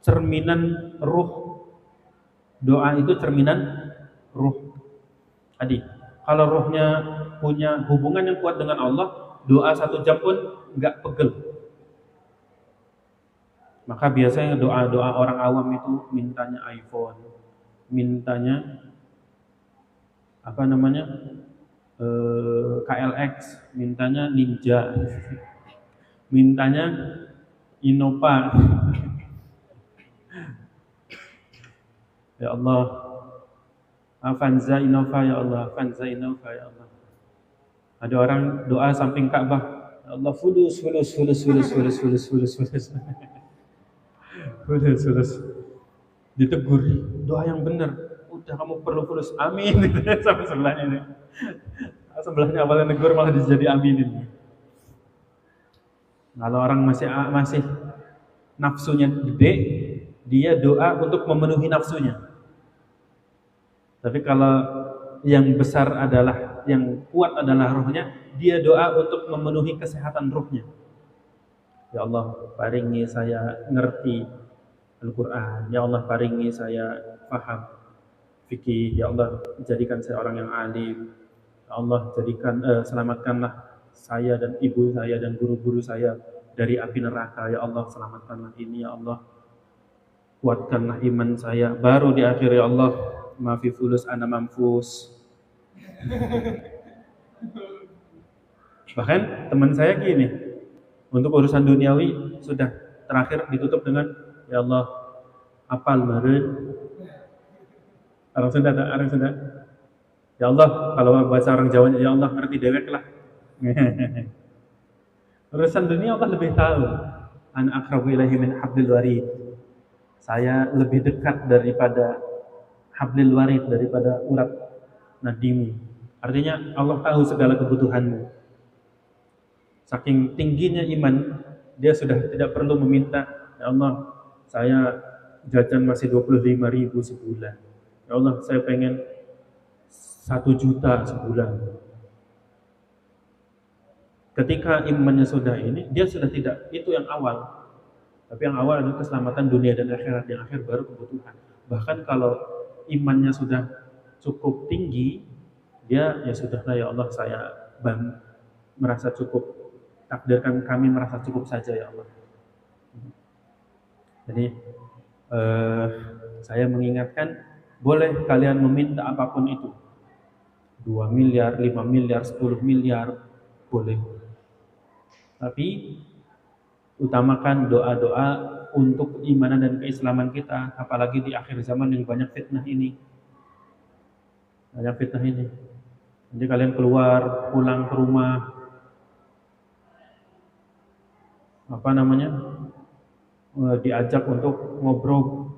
cerminan ruh. Doa itu cerminan ruh. Tadi, kalau ruhnya punya hubungan yang kuat dengan Allah, doa 1 jam pun nggak pegel. Maka biasanya doa-doa orang awam itu mintanya iPhone, mintanya KLX, mintanya Ninja, mintanya Innova. Ya Allah, Avanza Innova ya Allah, Avanza Innova ya Allah. Ada orang doa samping Ka'bah, ya Allah fulus. Ditegur, doa yang benar. Udah kamu perlu fulus, amin. Sampai sebelahnya ini. Sebelahnya awalnya negur malah jadi aminin. Kalau orang masih nafsunya gede, dia doa untuk memenuhi nafsunya. Tapi kalau yang besar adalah, yang kuat adalah rohnya, dia doa untuk memenuhi kesehatan rohnya. Ya Allah, paringi saya ngerti Al-Quran. Ya Allah, paringi saya paham fikih. Ya Allah, jadikan saya orang yang alim. Ya Allah, selamatkanlah saya dan ibu saya dan guru-guru saya dari api neraka. Ya Allah, selamatkanlah ini. Ya Allah, kuatkanlah iman saya. Baru di akhir, ya Allah, maafi fulus ana mamfus. Bahkan teman saya gini, untuk urusan duniawi sudah terakhir ditutup dengan, ya Allah, apal meren. Orang Sunda. Ya Allah, kalau bahasa orang Jawa, ya Allah ngerti dewek lah. Urusan dunia Allah lebih tahu. Ana aqrabu ilaihi min hablil warid. Saya lebih dekat daripada hablil warid, daripada urat nadimu. Artinya Allah tahu segala kebutuhanmu. Saking tingginya iman, dia sudah tidak perlu meminta, ya Allah, saya jajan masih 25.000 sebulan. Ya Allah, saya pengen 1 juta sebulan. Ketika imannya sudah ini, dia sudah tidak, itu yang awal. Tapi yang awal adalah keselamatan dunia dan akhirat, yang akhir baru kebutuhan. Bahkan kalau imannya sudah cukup tinggi, dia ya sudahlah, ya Allah, saya merasa cukup. Takdirkan kami merasa cukup saja, ya Allah. Jadi saya mengingatkan, boleh kalian meminta apapun itu, 2 miliar, 5 miliar, 10 miliar, boleh. Tapi utamakan doa-doa untuk keimanan dan keislaman kita, apalagi di akhir zaman yang banyak fitnah ini. Jadi kalian pulang ke rumah, diajak untuk ngobrol.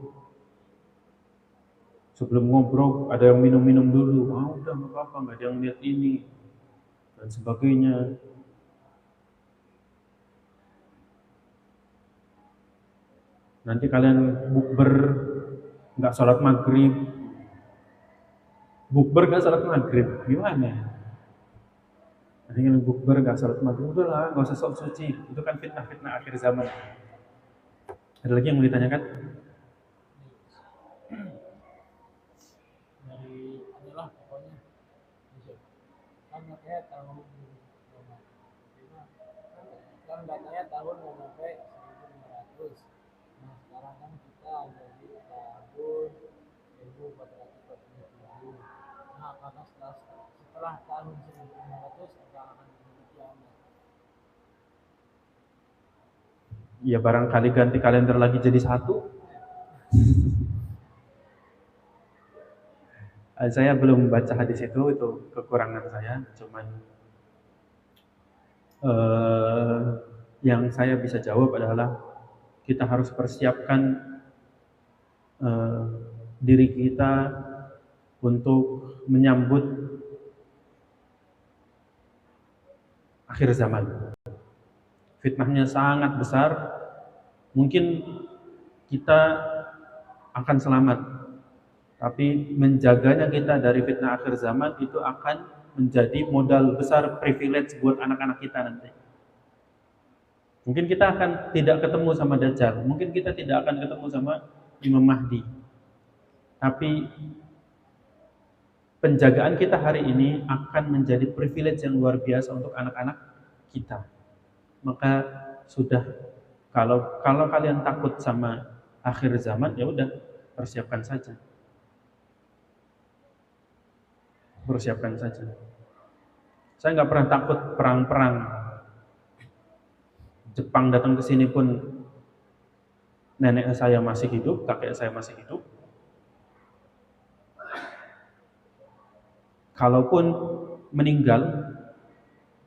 Sebelum ngobrol ada yang minum-minum dulu. Udah nggak apa-apa, nggak ada yang lihat ini dan sebagainya. Nanti kalian bukber nggak sholat maghrib, gimana? Nanti kalian bukber nggak sholat maghrib, udahlah, nggak usah sok suci. Itu kan fitnah-fitnah akhir zaman. Ada lagi yang mau ditanyakan? Dari adalah pokoknya kan katanya tahun kan katanya tahun mau sampai 1.500. Nah sekarang kan kita ada di tahun 1447. Nah karena setelah tahun 1.500 akan terjadi kiamat. Ya barangkali ganti kalender lagi jadi 1. Saya belum baca hadis itu kekurangan saya. Cuman yang saya bisa jawab adalah kita harus persiapkan diri kita untuk menyambut akhir zaman. Fitnahnya sangat besar. Mungkin kita akan selamat, tapi menjaganya kita dari fitnah akhir zaman itu akan menjadi modal besar, privilege buat anak-anak kita nanti. Mungkin kita akan tidak ketemu sama Dajjal, mungkin kita tidak akan ketemu sama Imam Mahdi, tapi penjagaan kita hari ini akan menjadi privilege yang luar biasa untuk anak-anak kita. Maka sudah, kalau kalian takut sama akhir zaman, ya udah, persiapkan saja. Saya nggak pernah takut perang-perang. Jepang datang ke sini pun nenek saya masih hidup, kakek saya masih hidup. Kalaupun meninggal,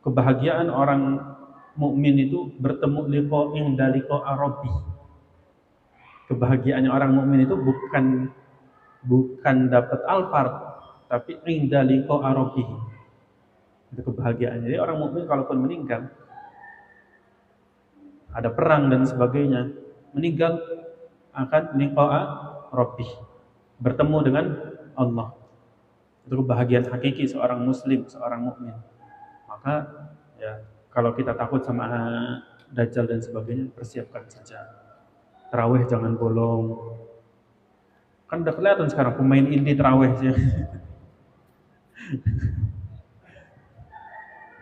kebahagiaan orang mukmin itu bertemu liqa Arabi. Kebahagiaannya orang mukmin itu bukan dapat alfard, tapi inda liqa Arabi. Itu kebahagiaannya. Jadi orang mukmin kalaupun meninggal, ada perang dan sebagainya, meninggal akan liqa'a rabbih, bertemu dengan Allah. Itu kebahagiaan hakiki seorang muslim, seorang mukmin. Maka ya kalau kita takut sama dajjal dan sebagainya, persiapkan saja. Tarawih jangan bolong. Kan udah kelihatan sekarang pemain indie tarawih sih.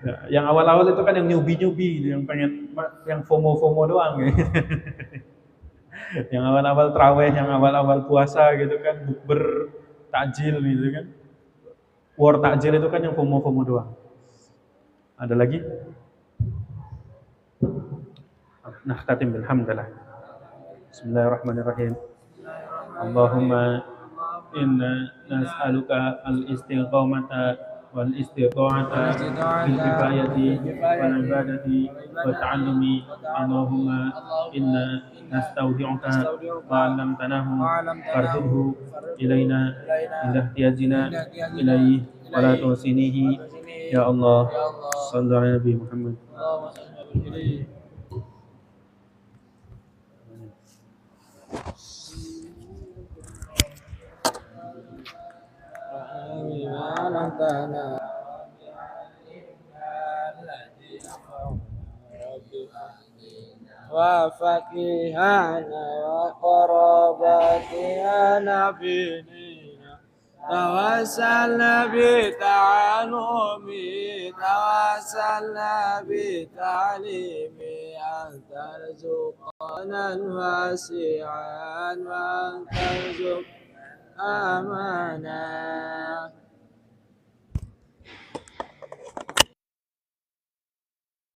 Ya, yang awal-awal itu kan yang newbie-newbie, yang pengen, yang FOMO-FOMO doang gitu. Yang awal-awal tarawih, yang awal-awal puasa gitu kan, bukber takjil gitu kan. War takjil itu kan yang FOMO-FOMO doang. Ada lagi? Nah, khatim bilhamdulillah. Bismillahirrahmanirrahim. Allahumma inna nas'aluka al-istiqamata wal istita'ata fil kifayati wal ibadati wa ta'allumi. Allahumma inna nastaudi'uka ma 'allamtanahu farzuqhu ilaina inda ihtiyajina ilaihi wa la tusinihi ya Allah. Sallallahu alaihi Nabi Muhammad. وفقهنا وقرابتنا بنينا توسلنا بتعلمي توسلنا بتعليمي أن ترزقنا واسعا وأن ترزق أمانا